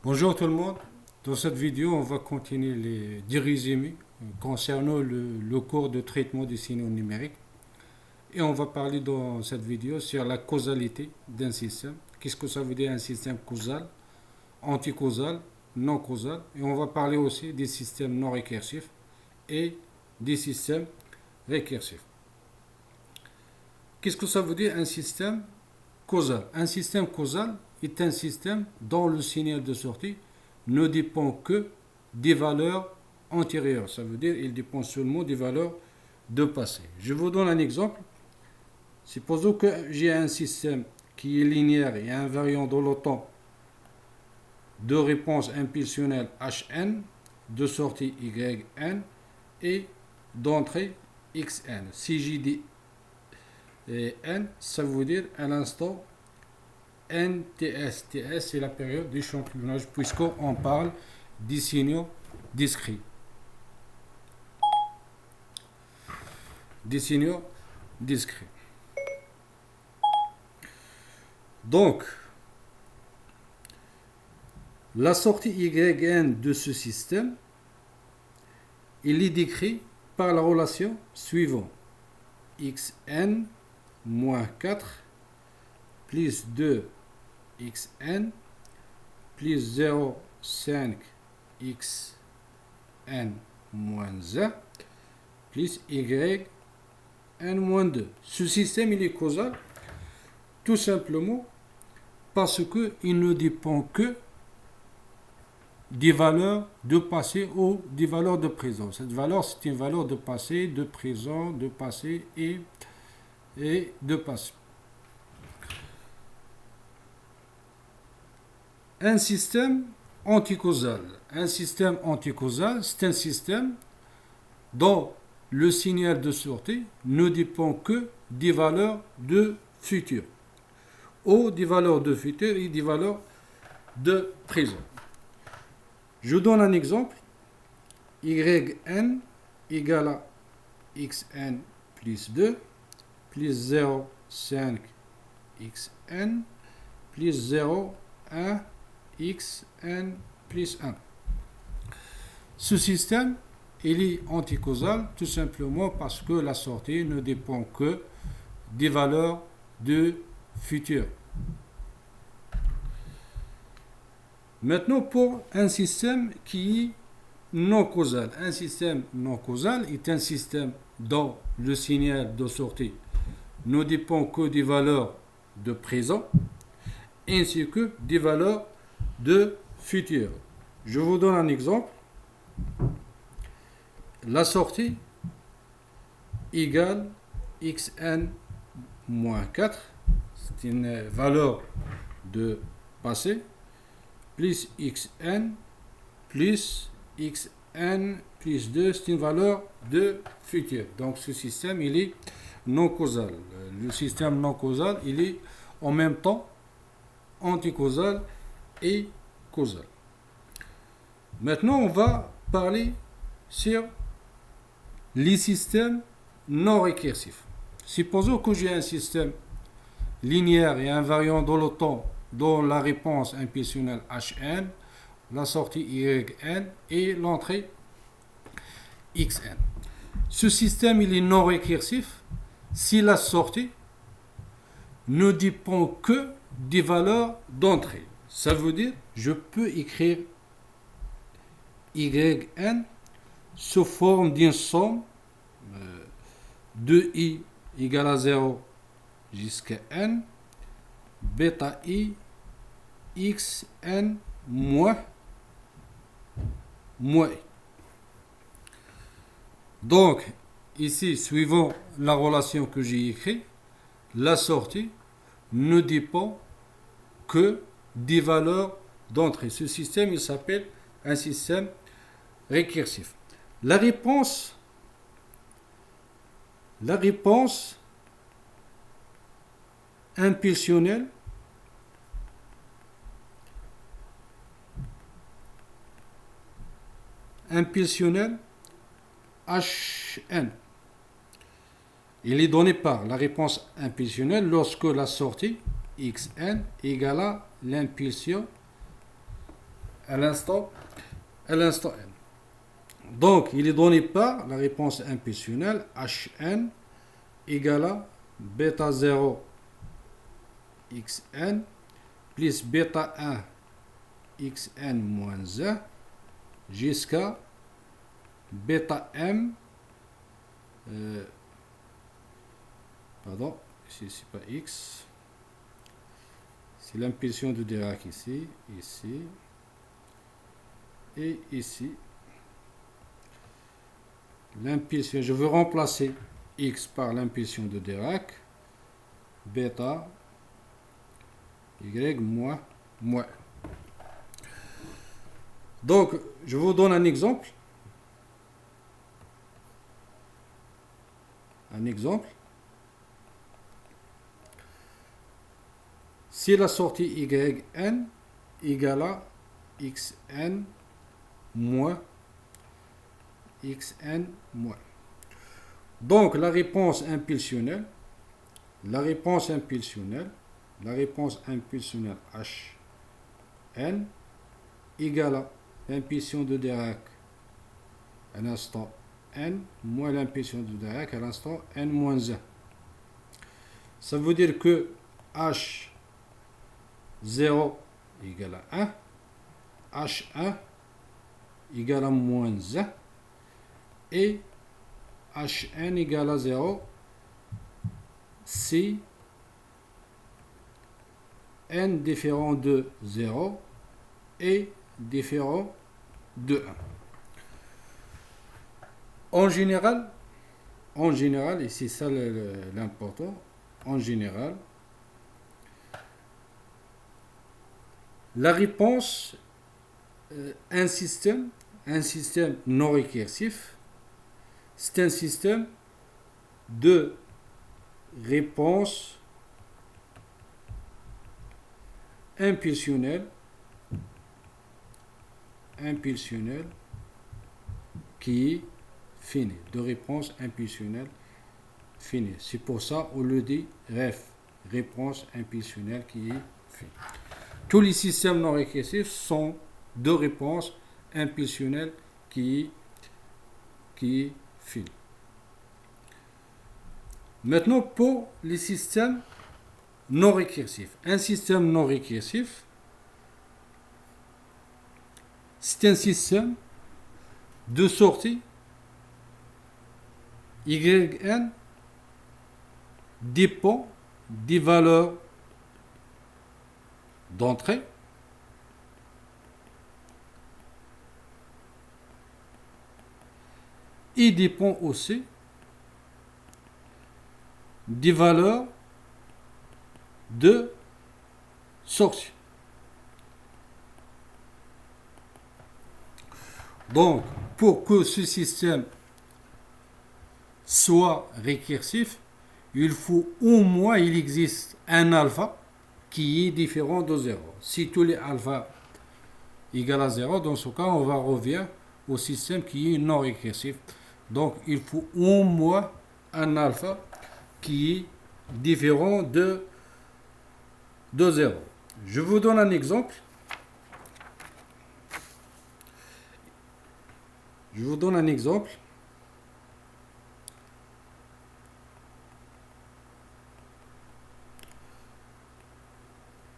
Bonjour tout le monde. Dans cette vidéo, on va continuer les 10 résumés concernant le cours de traitement des signaux numériques. Et on va parler dans cette vidéo sur la causalité d'un système. Qu'est-ce que ça veut dire un système causal, anticausal, non causal. Et on va parler aussi des systèmes non récursifs et des systèmes récursifs. Qu'est-ce que ça veut dire un système causal? Un système causal est un système dont le signal de sortie ne dépend que des valeurs antérieures. Ça veut dire qu'il dépend seulement des valeurs de passé. Je vous donne un exemple. Supposons que j'ai un système qui est linéaire et invariant dans le temps de réponse impulsionnelle Hn, de sortie Yn et d'entrée Xn. Si j'ai dit N, ça veut dire à l'instant NTS. TS, c'est la période d'échantillonnage, puisqu'on parle des signaux discrets. Des signaux discrets. Donc, la sortie Yn de ce système, il est décrit par la relation suivante. Xn moins 4 plus 2 xn plus 0,5 xn moins 1 plus yn moins 2. Ce système il est causal tout simplement parce qu'il ne dépend que des valeurs de passé ou des valeurs de présent. Cette valeur, c'est une valeur de passé, de présent, de passé et de passé. Un système anticausal. Un système anticausal, c'est un système dont le signal de sortie ne dépend que des valeurs de futur, ou des valeurs de futur et des valeurs de présent. Je donne un exemple. Yn égale à xn plus 2 plus 0,5 xn plus 0,1 xn plus 1. Ce système, il est anticausal tout simplement parce que la sortie ne dépend que des valeurs de futur. Maintenant, pour un système qui est non causal. Un système non causal est un système dont le signal de sortie ne dépend que des valeurs de présent ainsi que des valeurs de futur. Je vous donne un exemple. La sortie égale xn moins 4, c'est une valeur de passé, plus xn plus xn plus 2, c'est une valeur de futur. Donc ce système, il est non causal. Le système non causal, il est en même temps anticausal et causal. Maintenant, on va parler sur les systèmes non récursifs. Supposons que j'ai un système linéaire et invariant dans le temps, dont la réponse impulsionnelle Hn, la sortie Yn et l'entrée Xn. Ce système il est non récursif si la sortie ne dépend que des valeurs d'entrée. Ça veut dire je peux écrire Yn sous forme d'une somme de i égale à 0 jusqu'à n, bêta i xn moins i. Donc, ici, suivant la relation que j'ai écrite, la sortie ne dépend que des valeurs d'entrée. Ce système, il s'appelle un système récursif. La réponse impulsionnelle Hn. Il est donné par la réponse impulsionnelle lorsque la sortie Xn égale à l'impulsion à l'instant n. Donc, il est donné par la réponse impulsionnelle Hn égale à bêta 0 xn plus bêta 1 xn moins 1 jusqu'à bêta m, pardon, ici c'est pas x, c'est l'impulsion de Dirac ici, ici et ici. L'impulsion, je veux remplacer x par l'impulsion de Dirac, bêta y moins. Donc, je vous donne un exemple. Si la sortie yn égale à xn moins. Donc, la réponse impulsionnelle Hn égale à l'impulsion de Dirac à l'instant n moins l'impulsion de Dirac à l'instant n moins 1. Ça veut dire que H0 égale à 1, H1 égale à moins 1 et Hn égale à 0 si n différent de 0 et différent de 1. En général, et c'est ça l'important, en général, la réponse, un système non récursif, c'est un système de réponse impulsionnelle qui est finie, de réponse impulsionnelle finie. C'est pour ça on le dit réponse impulsionnelle qui est finie. Tous les systèmes non récursifs sont de réponse impulsionnelle qui est finie. Maintenant, pour les systèmes non récursifs. Un système non récursif, c'est un système de sortie yn dépend des valeurs d'entrée et dépend aussi des valeurs de sortie. Donc, pour que ce système soit récursif, il faut au moins il existe un alpha qui est différent de 0. Si tous les alpha égale à 0, dans ce cas, on va revenir au système qui est non récursif. Donc, il faut au moins un alpha qui est différent de 0. Je vous donne un exemple.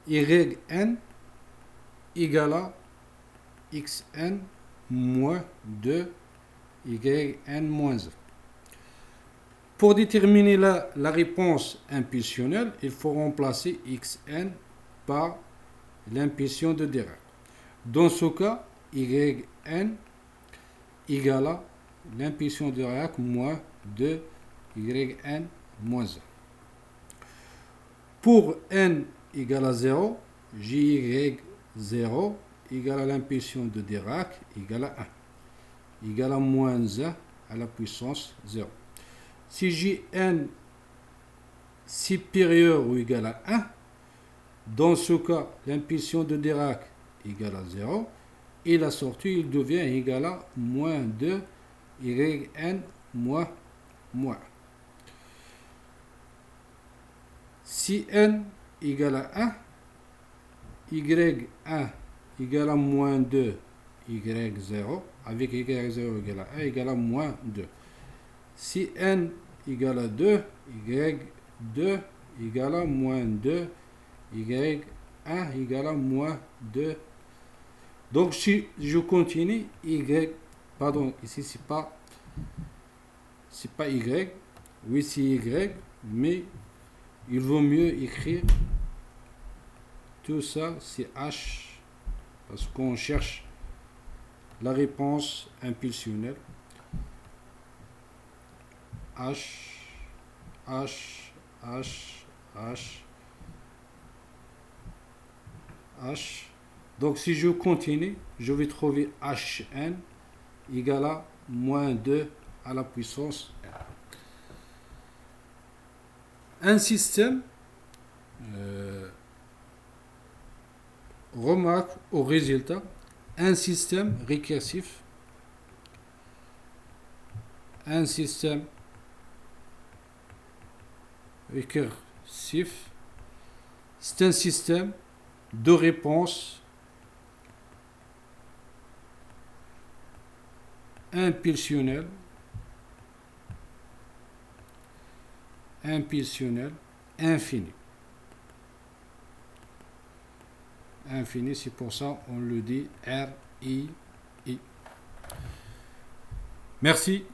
Yn égale à xn moins 2 yn moins 1. Pour déterminer la réponse impulsionnelle, il faut remplacer xn par l'impulsion de Dirac. Dans ce cas, yn égale à l'impulsion de Dirac moins 2 yn moins 1. Pour n égale à 0, jy0 égale à l'impulsion de Dirac égale à 1, égale à moins 1 à la puissance 0. Si Jn supérieur ou égal à 1, dans ce cas, l'impulsion de Dirac égale à 0 et la sortie il devient égal à moins 2 yn moins. Si n égale à 1, y1 égale à moins 2, y0, avec y0 égale à 1, égale à moins 2. Si n égale à 2, y2 égale à moins 2, y1 égale à moins 2. Donc si je continue, pardon, ici c'est pas y, oui c'est y, mais il vaut mieux écrire tout ça, c'est h, parce qu'on cherche la réponse impulsionnelle. H, H, H, H, H. Donc si je continue, je vais trouver Hn égale à moins 2 à la puissance n. Un système, remarque au résultat, un système récursif, un système récursif, c'est un système de réponse impulsionnelle infinie. Infini, c'est pour ça on le dit RI. Merci.